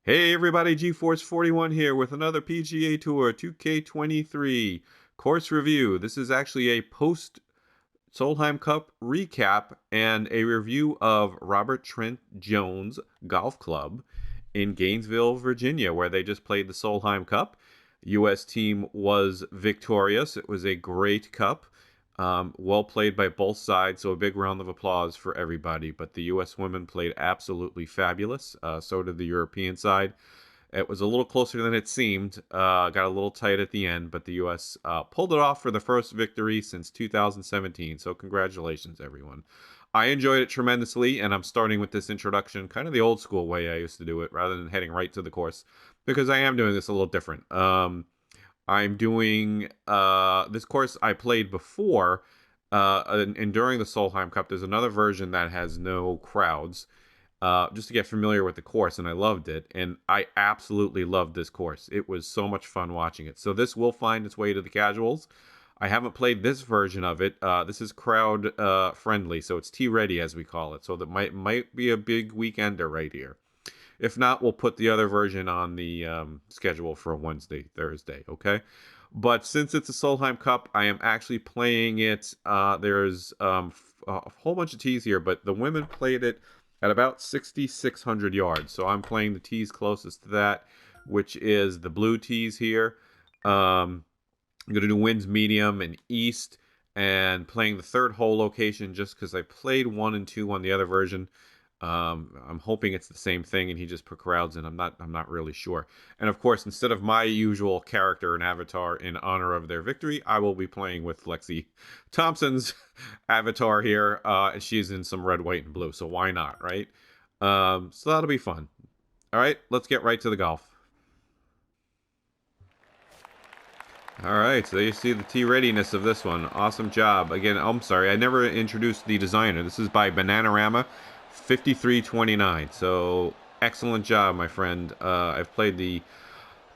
Hey everybody, GeForce 41 here with another PGA Tour 2K23 course review. This is actually a post Solheim Cup recap and a review of Robert Trent Jones Golf Club in Gainesville, Virginia, where they just played the Solheim Cup. U.S. team was victorious. It was a great cup. Well played by both sides, so a big round of applause for everybody. But the U.S. women played absolutely fabulous. So did the European side. It was a little closer than it seemed. Got a little tight at the end, but the U.S. Pulled it off for the first victory since 2017. So congratulations, everyone. I enjoyed it tremendously, and I'm starting with this introduction kind of the old school way I used to do it, rather than heading right to the course, because I am doing this a little different. I'm doing this course I played before, and during the Solheim Cup. There's another version that has no crowds, just to get familiar with the course, and I loved it. And I absolutely loved this course. It was so much fun watching it. So this will find its way to the casuals. I haven't played this version of it. This is crowd friendly, so it's T ready as we call it. So that might be a big weekender right here. If not, we'll put the other version on the schedule for Wednesday, Thursday, okay? But since it's a Solheim Cup, I am actually playing it. There's a whole bunch of tees here, but the women played it at about 6,600 yards. So I'm playing the tees closest to that, which is the blue tees here. I'm going to do winds medium and east, and playing the third hole location just because I played 1 and 2 on the other version. I'm hoping it's the same thing, and he just put crowds in. I'm not really sure. And of course, instead of my usual character and avatar in honor of their victory, I will be playing with Lexi Thompson's avatar here, and she's in some red, white, and blue. So why not, right? So that'll be fun. All right, let's get right to the golf. All right, so you see the tee readiness of this one. Awesome job. Again, I'm sorry, I never introduced the designer. This is by Bananarama 5329. So excellent job, my friend. I've played the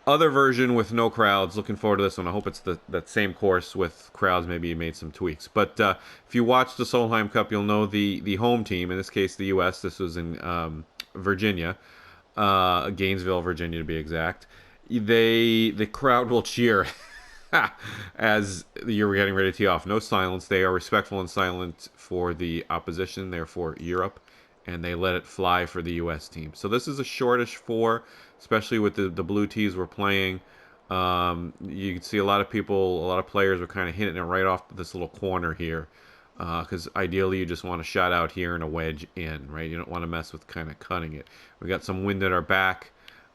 other version with no crowds. Looking forward to this one. I hope it's that same course with crowds. Maybe you made some tweaks. But if you watch the Solheim Cup, you'll know the home team, in this case the U.S. This was in Virginia, Gainesville, Virginia to be exact. The crowd will cheer as you're getting ready to tee off. No silence. They are respectful and silent for the opposition, therefore Europe, and they let it fly for the U.S. team. So this is a shortish four, especially with the blue tees we're playing. You can see a lot of people, a lot of players were kind of hitting it right off this little corner here, because ideally you just want a shot out here and a wedge in, right? You don't want to mess with kind of cutting it. We got some wind at our back.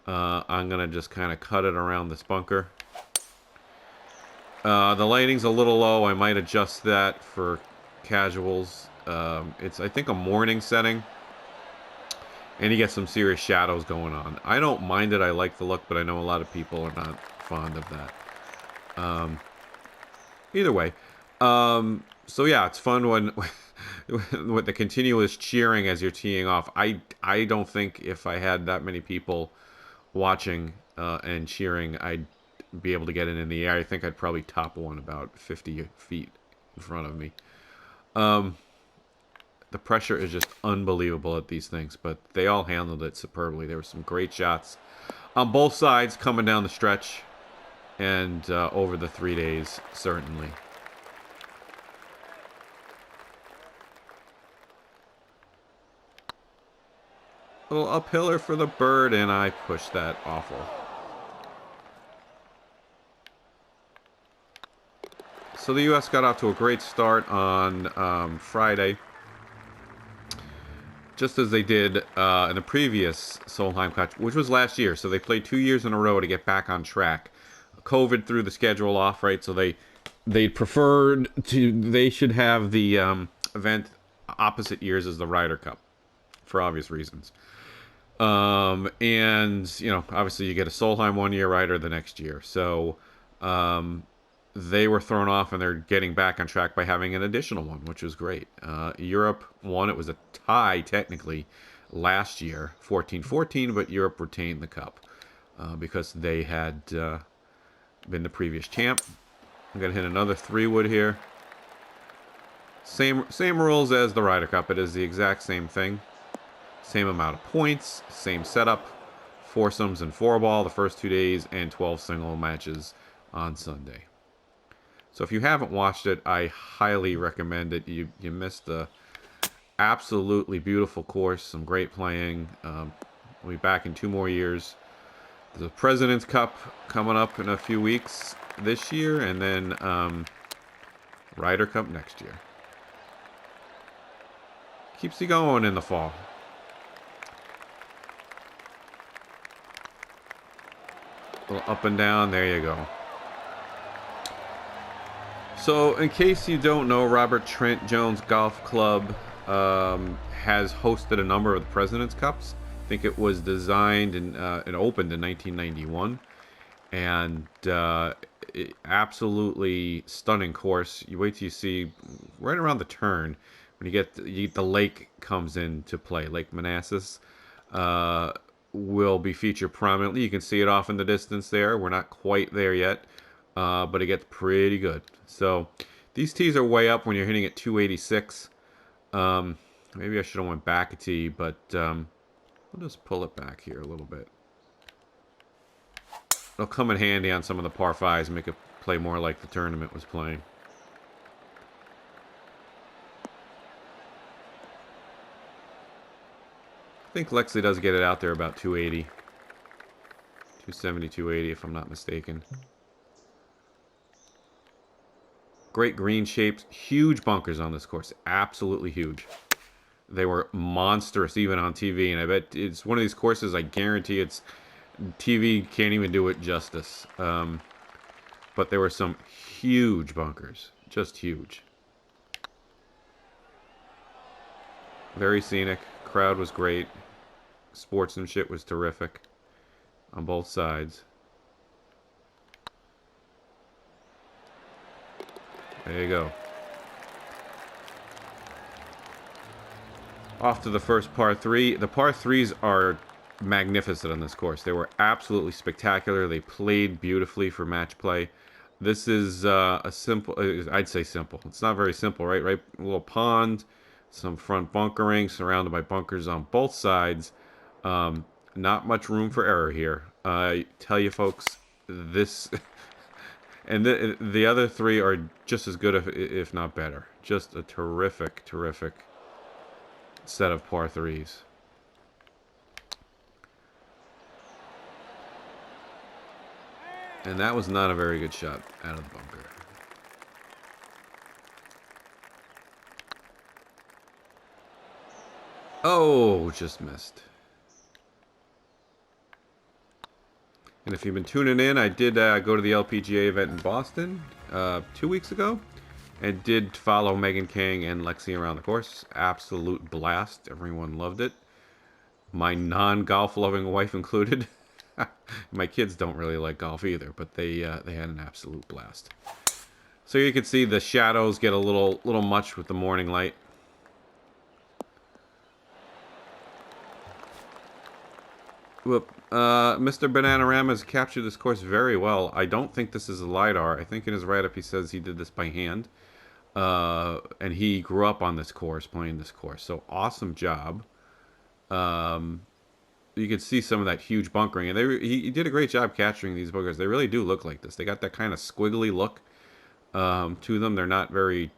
I'm going to just kind of cut it around this bunker. The lighting's a little low. I might adjust that for casuals. It's, I think, a morning setting. And you get some serious shadows going on. I don't mind it. I like the look, but I know a lot of people are not fond of that. Either way. So yeah, it's fun when with the continuous cheering as you're teeing off. I don't think if I had that many people watching and cheering, I'd be able to get it in the air. I think I'd probably top one about 50 feet in front of me. The pressure is just unbelievable at these things, but they all handled it superbly. There were some great shots on both sides coming down the stretch and over the 3 days, certainly. A little uphiller for the bird, and I pushed that awful. So the U.S. got off to a great start on Friday, just as they did in the previous Solheim Cup, which was last year. So they played 2 years in a row to get back on track. COVID threw the schedule off, right? So they preferred to. They should have the event opposite years as the Ryder Cup, for obvious reasons. And you know, obviously, you get a Solheim 1 year, Ryder the next year. So they were thrown off, and they're getting back on track by having an additional one, which was great. Europe won. It was a tie, technically, last year, 14-14, but Europe retained the cup because they had been the previous champ. I'm going to hit another 3-wood here. Same rules as the Ryder Cup. It is the exact same thing. Same amount of points, same setup foursomes and 4-ball the first 2 days, and 12 single matches on Sunday. So if you haven't watched it, I highly recommend it. You missed the absolutely beautiful course, some great playing. We'll be back in 2 more years. The President's Cup coming up in a few weeks this year, and then Ryder Cup next year. Keeps you going in the fall. A little up and down, there you go. So, in case you don't know, Robert Trent Jones Golf Club has hosted a number of the President's Cups. I think it was designed and opened in 1991, and absolutely stunning course. You wait till you see right around the turn when you get the lake comes into play. Lake Manassas will be featured prominently. You can see it off in the distance there. We're not quite there yet, but it gets pretty good. So these tees are way up when you're hitting at 286. Maybe I should have went back a tee, but we'll just pull it back here a little bit. It'll come in handy on some of the par 5s and make it play more like the tournament was playing. I think Lexley does get it out there about 280. 270, 280 if I'm not mistaken. Great green shapes. Huge bunkers on this course. Absolutely huge. They were monstrous even on TV, and I bet it's one of these courses I guarantee it's TV can't even do it justice. But there were some huge bunkers. Just huge. Very scenic. Crowd was great. Sportsmanship was terrific on both sides. There you go. Off to the first par 3. The par 3s are magnificent on this course. They were absolutely spectacular. They played beautifully for match play. This is a simple, I'd say simple. It's not very simple, right? Right, a little pond, some front bunkering, surrounded by bunkers on both sides. Not much room for error here. I tell you, folks, this and the other 3 are just as good, if not better. Just a terrific, terrific set of par 3s. And that was not a very good shot out of the bunker. Oh, just missed. And if you've been tuning in, I did go to the LPGA event in Boston 2 weeks ago. And did follow Megan King and Lexi around the course. Absolute blast. Everyone loved it. My non-golf loving wife included. My kids don't really like golf either, but they had an absolute blast. So you can see the shadows get a little much with the morning light. Whoop. Mr. Bananarama has captured this course very well. I don't think this is a LiDAR. I think in his write-up he says he did this by hand. And he grew up on this course, playing this course. So awesome job. You can see some of that huge bunkering, and he did a great job capturing these bunkers. They really do look like this. They got that kind of squiggly look to them. They're not very,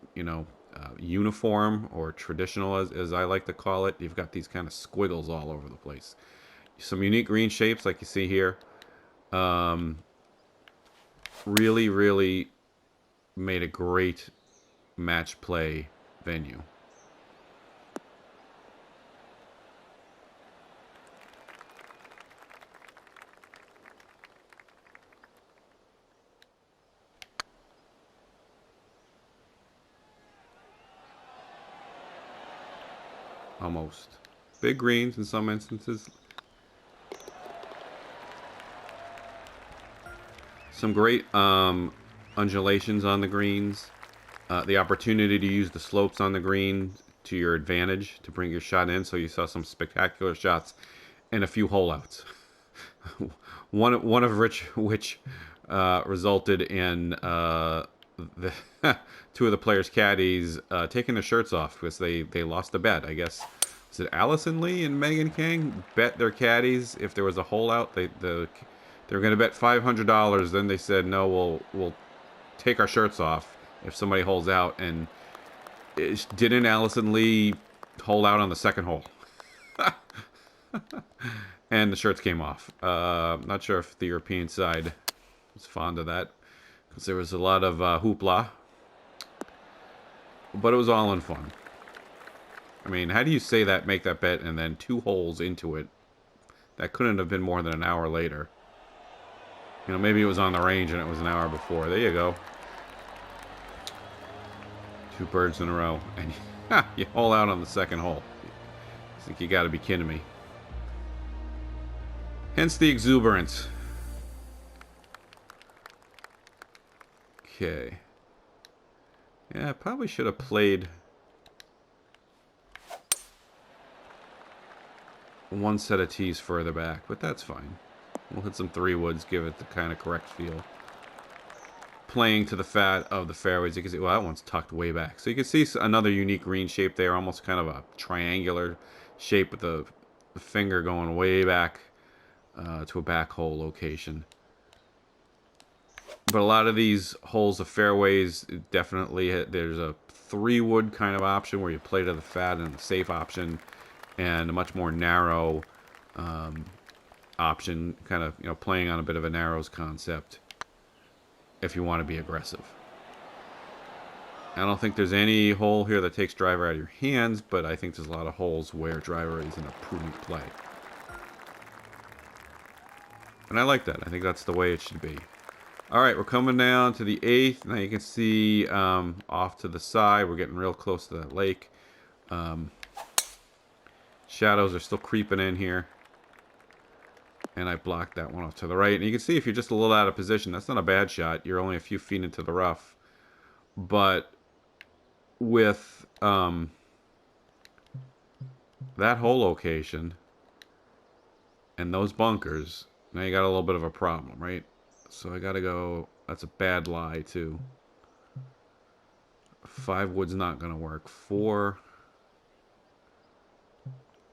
uniform or traditional, as I like to call it. You've got these kind of squiggles all over the place. Some unique green shapes, like you see here. Really, really made a great match play venue. Almost. Big greens in some instances. Some great undulations on the greens. The opportunity to use the slopes on the green to your advantage to bring your shot in. So you saw some spectacular shots and a few hole outs. one of which resulted in the two of the players' caddies taking their shirts off because they lost a bet. I guess is it Allison Lee and Megan Kang bet their caddies if there was a hole out, they were going to bet $500. Then they said no, we'll take our shirts off if somebody holes out. And didn't Allison Lee hole out on the second hole? And the shirts came off. Not sure if the European side was fond of that, because there was a lot of hoopla. But it was all in fun. I mean, how do you say that, make that bet, and then 2 holes into it? That couldn't have been more than an hour later. You know, maybe it was on the range and it was an hour before. There you go. 2 birds in a row. And you hole out on the second hole. I think you got to be kidding me. Hence the exuberance. Okay. Yeah, I probably should have played one set of tees further back, but that's fine. We'll hit some 3 woods, give it the kind of correct feel. Playing to the fat of the fairways, you can see, well, that one's tucked way back. So you can see another unique green shape there, almost kind of a triangular shape with the finger going way back to a back hole location. But a lot of these holes of fairways, definitely there's a 3 wood kind of option where you play to the fat, and the safe option, and a much more narrow option, kind of, you know, playing on a bit of a narrows concept if you want to be aggressive. I don't think there's any hole here that takes driver out of your hands, but I think there's a lot of holes where driver is in a prudent play. And I like that. I think that's the way it should be. All right, we're coming down to the 8th. Now you can see off to the side, we're getting real close to that lake. Shadows are still creeping in here. And I blocked that one off to the right. And you can see if you're just a little out of position, that's not a bad shot. You're only a few feet into the rough. But with that hole location and those bunkers, now you got a little bit of a problem, right? So I gotta go, that's a bad lie too. 5 wood's not gonna work. 4.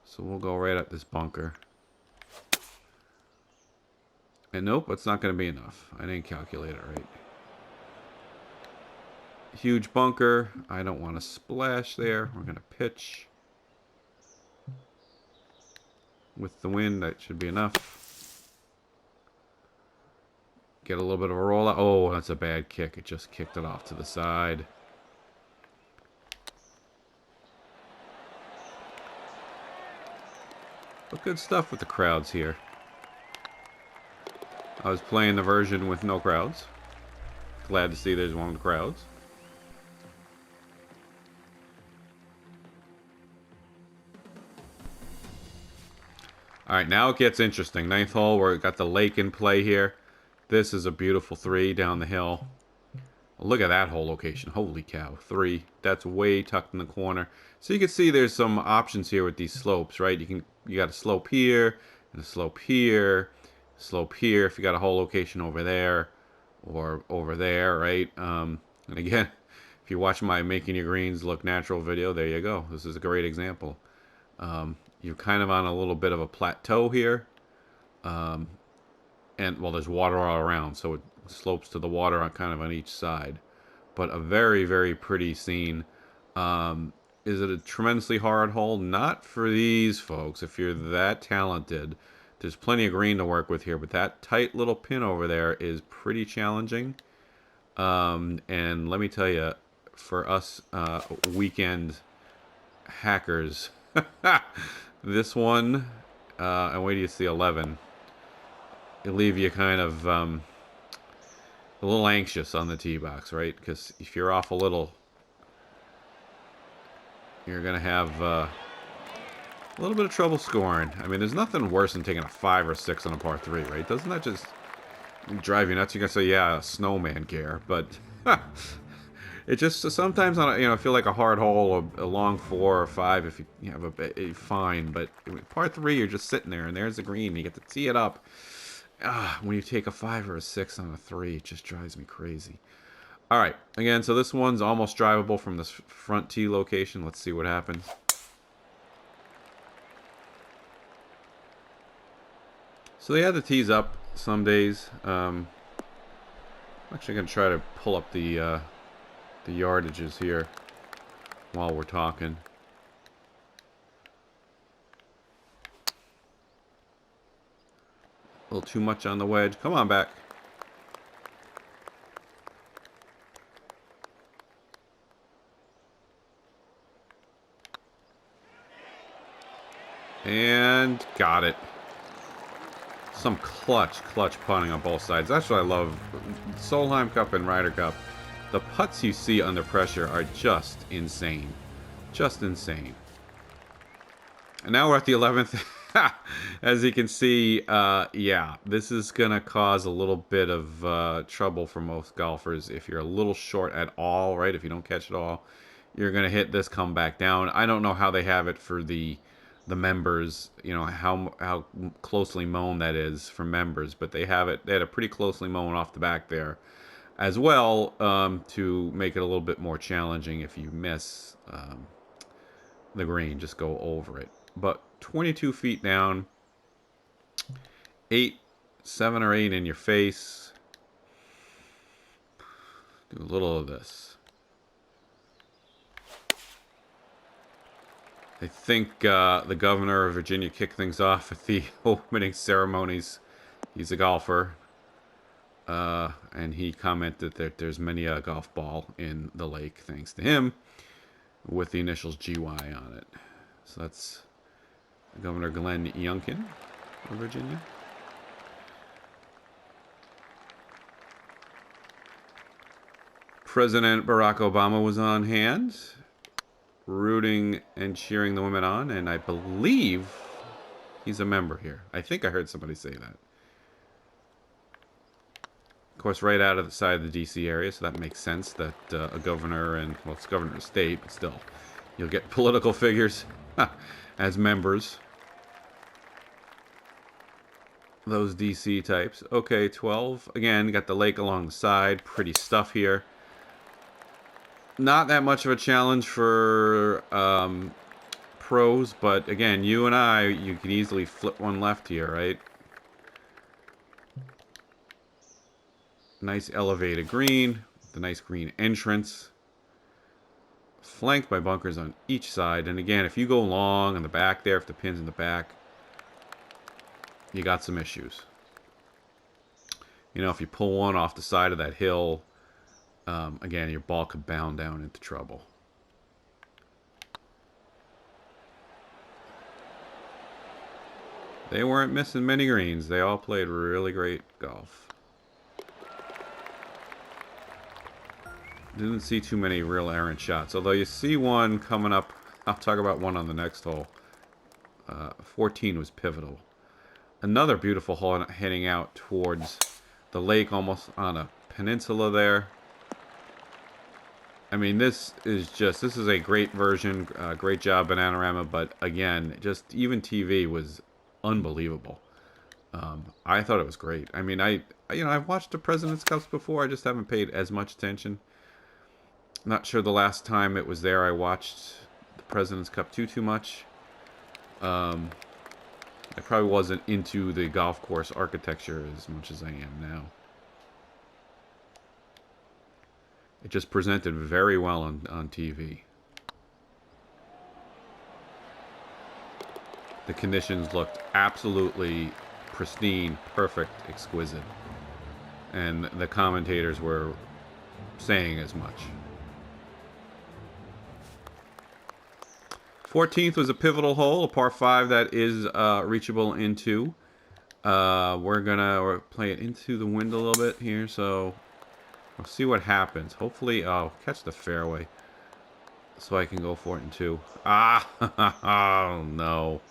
So we'll go right at this bunker. And nope, it's not gonna be enough. I didn't calculate it right. Huge bunker. I don't want to splash there. We're gonna pitch. With the wind, that should be enough. Get a little bit of a rollout. Oh, that's a bad kick. It just kicked it off to the side. But good stuff with the crowds here. I was playing the version with no crowds. Glad to see there's one with crowds. Alright, now it gets interesting. 9th hole, we've got the lake in play here. This is a beautiful 3 down the hill. Look at that hole location. Holy cow. 3. That's way tucked in the corner. So you can see there's some options here with these slopes, right? You got a slope here, and a slope here, slope here if you got a hole location over there, or over there, right? And again, if you watch my Making Your Greens Look Natural video, there you go. This is a great example. You're kind of on a little bit of a plateau here. And, well, there's water all around, so it slopes to the water on kind of on each side. But a very, very pretty scene. Is it a tremendously hard hole? Not for these folks. If you're that talented, there's plenty of green to work with here. But that tight little pin over there is pretty challenging. And let me tell you, for us weekend hackers, this one, and wait till you see 11. It'll leave you kind of a little anxious on the tee box, right? Because if you're off a little, you're going to have a little bit of trouble scoring. I mean, there's nothing worse than taking a 5 or 6 on a par 3, right? Doesn't that just drive you nuts? You're going to say, yeah, a snowman care. But it just, sometimes, on a, I feel like a hard hole, a long 4 or 5, if you have a fine. But par 3, you're just sitting there, and there's the green. You get to tee it up. When you take a 5 or a 6 on a 3, it just drives me crazy. All right, again, so this one's almost drivable from this front tee location. Let's see what happens. So they had the tees up some days. I'm actually going to try to pull up the yardages here while we're talking. A little too much on the wedge. Come on back. And got it. Some clutch putting on both sides. That's what I love. Solheim Cup and Ryder Cup. The putts you see under pressure are just insane. Just insane. And now we're at the 11th. As you can see, yeah, this is going to cause a little bit of trouble for most golfers. If you're a little short at all, right? If you don't catch it all, you're going to hit this, come back down. I don't know how they have it for the members, you know, how closely mown that is for members, but they have it. They had a pretty closely mown off the back there as well, to make it a little bit more challenging. If you miss the green, just go over it. But 22 feet down, 7 or 8 in your face. Do a little of this. I think the governor of Virginia kicked things off at the opening ceremonies. He's a golfer. And he commented that there's many a golf ball in the lake, thanks to him, with the initials GY on it. So that's Governor Glenn Youngkin of Virginia. President Barack Obama was on hand, rooting and cheering the women on, and I believe he's a member here. I think I heard somebody say that. Of course, right out of the side of the D.C. area, so that makes sense that a governor, and, well, it's governor of state, but still, you'll get political figures as members. Those D.C. types. Okay, 12. Again, got the lake along the side. Pretty stuff here. Not that much of a challenge for pros, but again, you and I, you can easily flip one left here, right? Nice elevated green, the nice green entrance, flanked by bunkers on each side. And again, if you go long on the back there, if the pin's in the back, you got some issues. You know, if you pull one off the side of that hill, again, your ball could bound down into trouble. They weren't missing many greens. They all played really great golf. Didn't see too many real errant shots. Although you see one coming up. I'll talk about one on the next hole. 14 was pivotal. Another beautiful hole heading out towards the lake, almost on a peninsula there. I mean, this is a great version. Great job, Bananarama. But again, just even TV was unbelievable. I thought it was great. I mean, I've watched the President's Cups before. I just haven't paid as much attention. Not sure the last time it was there I watched the President's Cup too much. I probably wasn't into the golf course architecture as much as I am now. It just presented very well on TV. The conditions looked absolutely pristine, perfect, exquisite. And the commentators were saying as much. 14th was a pivotal hole, a par 5 that is reachable into. We're play it into the wind a little bit here, so we'll see what happens. Hopefully, catch the fairway so I can go for it in 2. Oh no.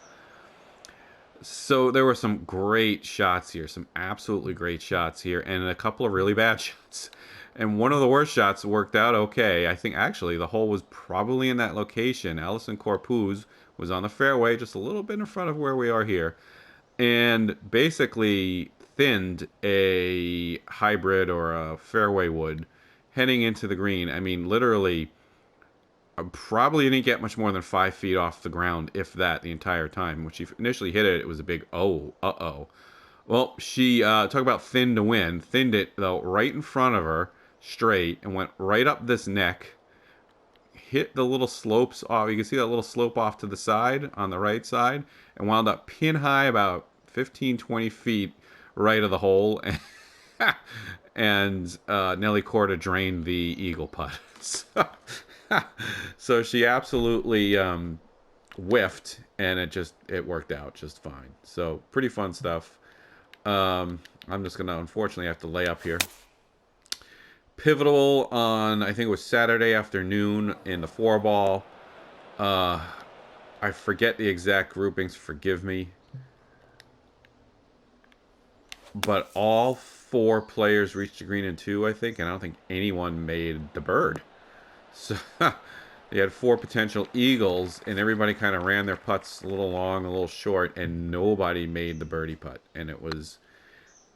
So there were some great shots here, some absolutely great shots here, and a couple of really bad shots. And one of the worst shots worked out okay. I think actually the hole was probably in that location. Allison Corpuz was on the fairway, just a little bit in front of where we are here, and basically thinned a hybrid or a fairway wood heading into the green. I mean, literally, probably didn't get much more than 5 feet off the ground, if that, the entire time. When she initially hit it, it was a big uh-oh. Well, she talk about thin to win. Thinned it though right in front of her, straight, and went right up this neck. Hit the little slopes off. You can see that little slope off to the side on the right side, and wound up pin high about 15, 20 feet right of the hole, and Nelly Corda drained the eagle putt. So she absolutely whiffed, and it worked out just fine. So pretty fun stuff. I'm just gonna unfortunately have to lay up here. Pivotal on, I think it was Saturday afternoon in the 4-ball. I forget the exact groupings. Forgive me. But all 4 players reached the green in 2, I think, and I don't think anyone made the bird. So they had 4 potential eagles, and everybody kind of ran their putts a little long, a little short, and nobody made the birdie putt. And it was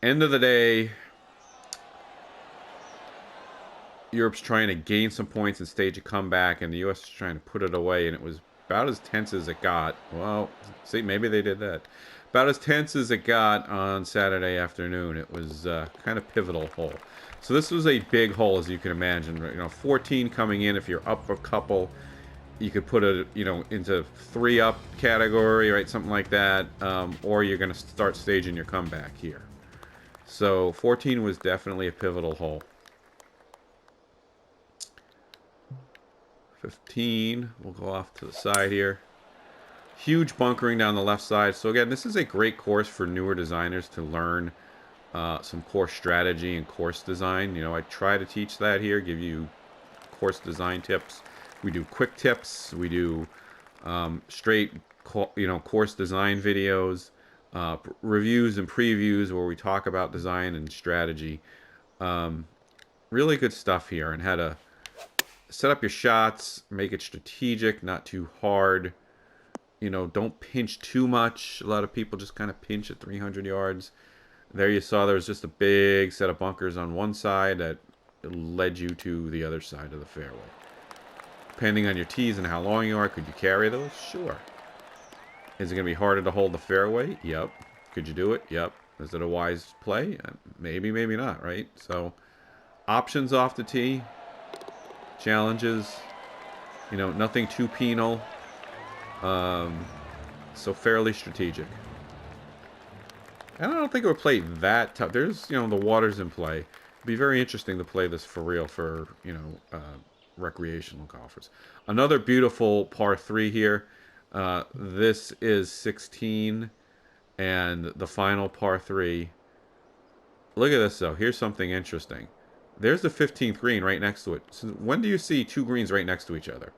end of the day. Europe's trying to gain some points and stage a comeback, and the U.S. is trying to put it away, and it was about as tense as it got. Well, see, maybe they did that. About as tense as it got on Saturday afternoon. It was kind of pivotal hole. So this was a big hole, as you can imagine. 14 coming in. If you're up a couple, you could put it, into 3 up category, right? Something like that. Or you're going to start staging your comeback here. So 14 was definitely a pivotal hole. 15, we'll go off to the side here. Huge bunkering down the left side. So again, this is a great course for newer designers to learn some course strategy and course design. I try to teach that here, give you course design tips. We do quick tips. We do straight, course design videos, reviews and previews where we talk about design and strategy. Really good stuff here, and how to set up your shots, make it strategic, not too hard. Don't pinch too much. A lot of people just kind of pinch at 300 yards. There you saw there was just a big set of bunkers on one side that led you to the other side of the fairway. Depending on your tees and how long you are, could you carry those? Sure. Is it going to be harder to hold the fairway? Yep. Could you do it? Yep. Is it a wise play? Maybe, maybe not, right? So, options off the tee. Challenges, nothing too penal, so fairly strategic. And I don't think it would play that tough. There's, the water's in play. It'd be very interesting to play this for real for, recreational golfers. Another beautiful par 3 here. This is 16, and the final par 3. Look at this, though. Here's something interesting. There's the 15th green right next to it. So when do you see 2 greens right next to each other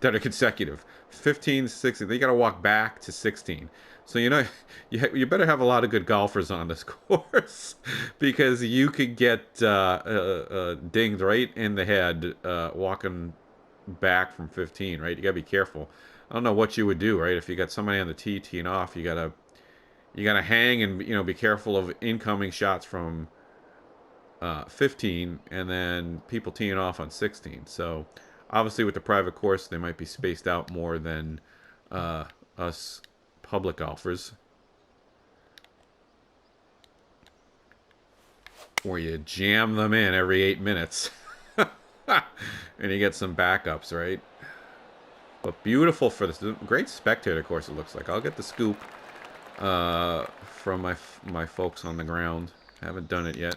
that are consecutive? 15, 16. They got to walk back to 16. So, you better have a lot of good golfers on this course, because you could get dinged right in the head walking back from 15, right? You got to be careful. I don't know what you would do, right? If you got somebody on the tee teeing off, you got to hang and, be careful of incoming shots from 15, and then people teeing off on 16. So obviously with the private course, they might be spaced out more than us public golfers, where you jam them in every 8 minutes and you get some backups, right? But beautiful for this. Great spectator course, it looks like. I'll get the scoop from my folks on the ground. Haven't done it yet.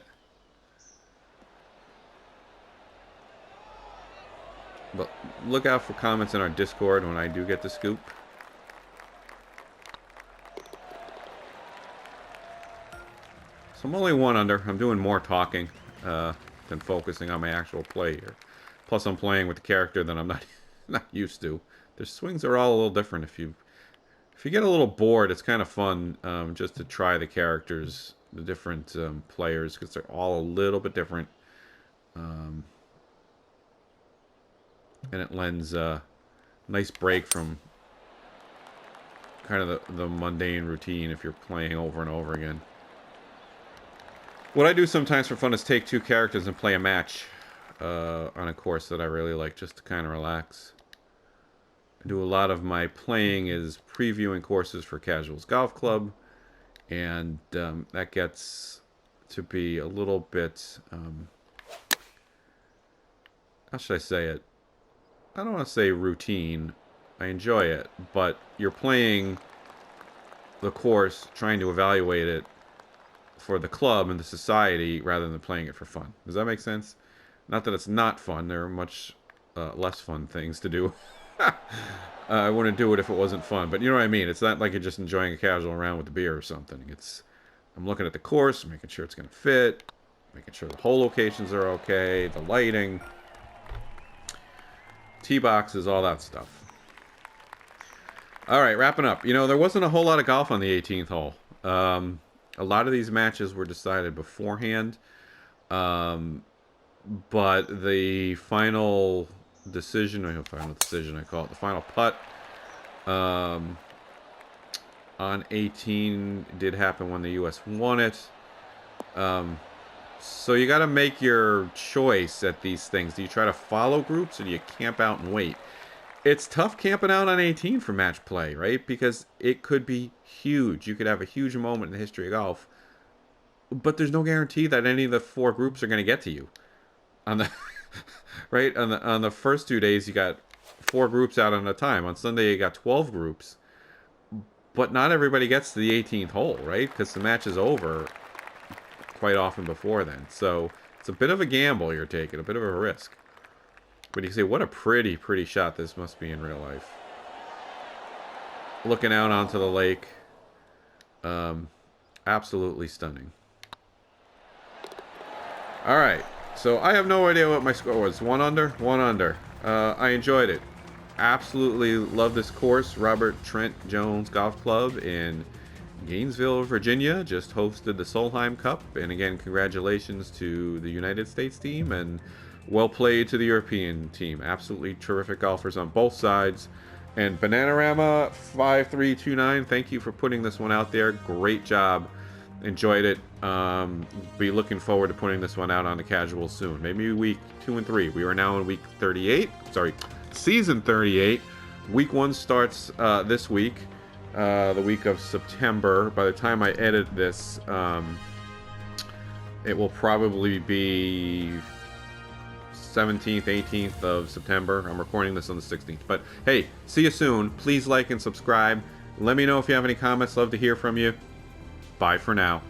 But look out for comments in our Discord when I do get the scoop. So I'm only 1 under. I'm doing more talking than focusing on my actual play here. Plus, I'm playing with the character that I'm not used to. The swings are all a little different. If you get a little bored, it's kind of fun just to try the characters, the different players, because they're all a little bit different. And it lends a nice break from kind of the mundane routine if you're playing over and over again. What I do sometimes for fun is take 2 characters and play a match on a course that I really like, just to kind of relax. I do a lot of my playing is previewing courses for Casuals Golf Club, And that gets to be a little bit, how should I say it? I don't want to say routine. I enjoy it, but you're playing the course, trying to evaluate it for the club and the society rather than playing it for fun. Does that make sense? Not that it's not fun. There are much less fun things to do. I wouldn't do it if it wasn't fun, but you know what I mean. It's not like you're just enjoying a casual round with a beer or something. I'm looking at the course, making sure it's going to fit, making sure the hole locations are okay, the lighting, tee boxes, all that stuff. All right, wrapping up. You know, there wasn't a whole lot of golf on the 18th hole. A lot of these matches were decided beforehand, but the final decision, I call it, the final putt on 18 did happen when the U.S. won it. So you got to make your choice at these things. Do you try to follow groups or do you camp out and wait? It's tough camping out on 18 for match play, right? Because it could be huge. You could have a huge moment in the history of golf, but there's no guarantee that any of the four groups are going to get to you. On the right on the first 2 days, you got four groups out at a time. On Sunday, you got 12 groups, but not everybody gets to the 18th hole, right? Because the match is over quite often before then. So it's a bit of a gamble you're taking, a bit of a risk. But you can say, what a pretty shot this must be in real life. Looking out onto the lake. Absolutely stunning. All right. So I have no idea what my score was. One under? One under. I enjoyed it. Absolutely love this course. Robert Trent Jones Golf Club in Gainesville, Virginia, just hosted the Solheim Cup. And again, congratulations to the United States team and well played to the European team. Absolutely terrific golfers on both sides. And Bananarama 5329, thank you for putting this one out there. Great job. Enjoyed it. Be looking forward to putting this one out on the casual soon. Maybe week 2 and 3. We are now in week 38. Sorry, season 38. Week 1 starts this week, the week of September. By the time I edit this, it will probably be 17th, 18th of September. I'm recording this on the 16th. But hey, see you soon. Please like and subscribe. Let me know if you have any comments. Love to hear from you. Bye for now.